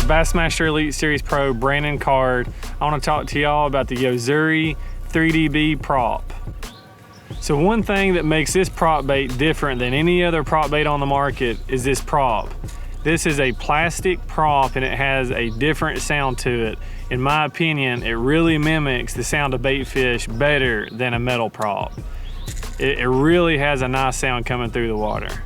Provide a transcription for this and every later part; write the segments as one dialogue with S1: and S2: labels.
S1: Bassmaster Elite Series Pro Brandon Card. I want to talk to y'all about the Yo-Zuri 3DB prop. So one thing that makes this prop bait different than any other prop bait on the market is this prop. This is a plastic prop and it has a different sound to it. In my opinion, it really mimics the sound of baitfish better than a metal prop. It really has a nice sound coming through the water.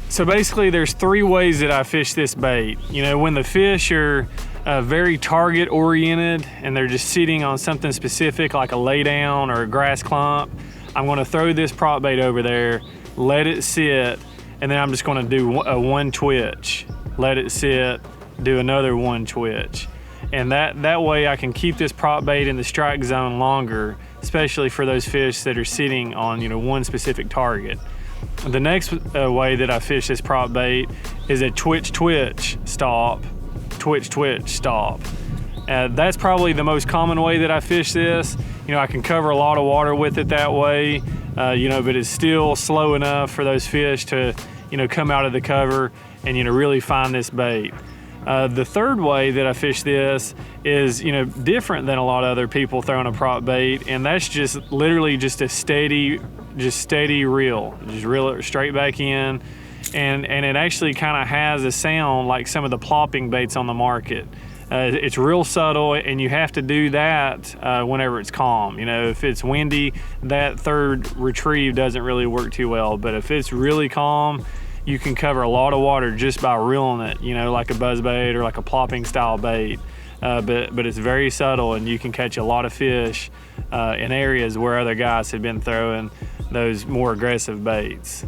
S1: So basically there's three ways that I fish this bait. You know, when the fish are very target oriented and they're just sitting on something specific like a lay down or a grass clump, I'm gonna throw this prop bait over there, let it sit, and then I'm just gonna do a one twitch. Let it sit, do another one twitch. And that way I can keep this prop bait in the strike zone longer, especially for those fish that are sitting on, you know, one specific target. The next way that I fish this prop bait is a twitch twitch stop, twitch twitch stop. That's probably the most common way that I fish this. You know, I can cover a lot of water with it that way, you know, but it's still slow enough for those fish to, you know, come out of the cover and, you know, really find this bait. The third way that I fish this is, you know, different than a lot of other people throwing a prop bait, and that's just literally just a steady reel. Just reel it straight back in, and it actually kind of has a sound like some of the plopping baits on the market. It's real subtle, and you have to do that whenever it's calm. You know, if it's windy, that third retrieve doesn't really work too well, but if it's really calm, you can cover a lot of water just by reeling it, you know, like a buzz bait or like a plopping style bait. But it's very subtle, and you can catch a lot of fish in areas where other guys have been throwing those more aggressive baits.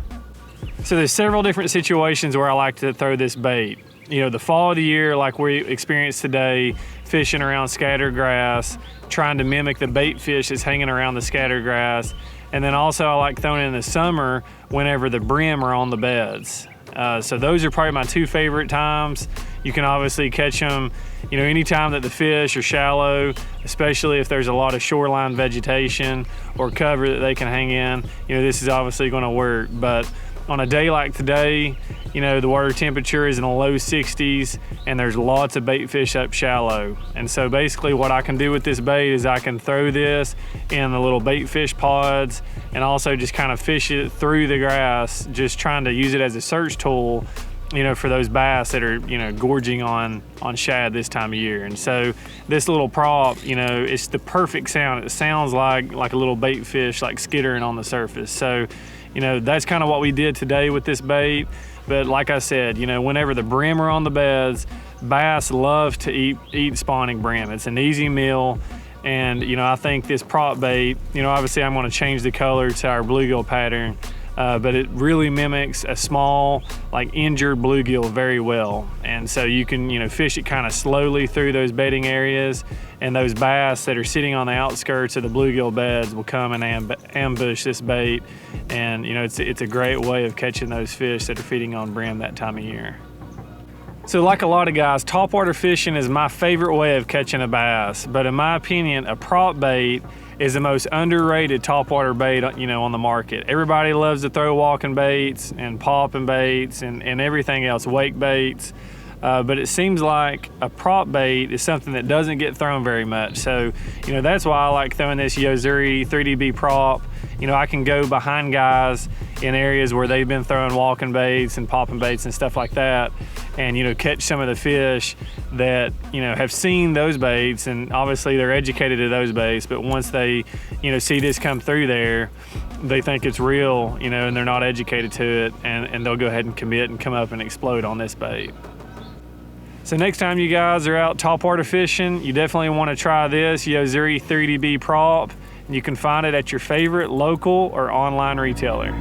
S1: So there's several different situations where I like to throw this bait. You know, the fall of the year, like we experienced today, fishing around scattered grass, trying to mimic the bait fish that's hanging around the scattered grass. And then also I like throwing it in the summer whenever the brim are on the beds. So those are probably my two favorite times. You can obviously catch them, you know, anytime that the fish are shallow, especially if there's a lot of shoreline vegetation or cover that they can hang in. You know, this is obviously going to work. But on a day like today, you know, the water temperature is in the low 60s and there's lots of bait fish up shallow. And so basically what I can do with this bait is I can throw this in the little bait fish pods and also just kind of fish it through the grass, just trying to use it as a search tool, you know, for those bass that are, you know, gorging on shad this time of year. And so this little prop, you know, it's the perfect sound. It sounds like a little bait fish like skittering on the surface. So, you know, that's kind of what we did today with this bait. But like I said, you know, whenever the brim are on the beds, bass love to eat spawning brim. It's an easy meal. And, you know, I think this prop bait, you know, obviously I'm going to change the color to our bluegill pattern, but it really mimics a small, like injured bluegill very well. And so you can, you know, fish it kind of slowly through those bedding areas, and those bass that are sitting on the outskirts of the bluegill beds will come and ambush this bait. And, you know, it's a great way of catching those fish that are feeding on brim that time of year. So like a lot of guys, topwater fishing is my favorite way of catching a bass, but in my opinion, a prop bait is the most underrated topwater bait, you know, on the market. Everybody loves to throw walking baits and popping baits and everything else, wake baits, but it seems like a prop bait is something that doesn't get thrown very much. So, you know, that's why I like throwing this Yo-Zuri 3DB prop. You know, I can go behind guys in areas where they've been throwing walking baits and popping baits and stuff like that, and, you know, catch some of the fish that, you know, have seen those baits, and obviously they're educated to those baits, but once they, you know, see this come through there, they think it's real, you know, and they're not educated to it, and they'll go ahead and commit and come up and explode on this bait. So next time you guys are out topwater fishing, you definitely want to try this Yo-Zuri 3DB prop. You can find it at your favorite local or online retailer.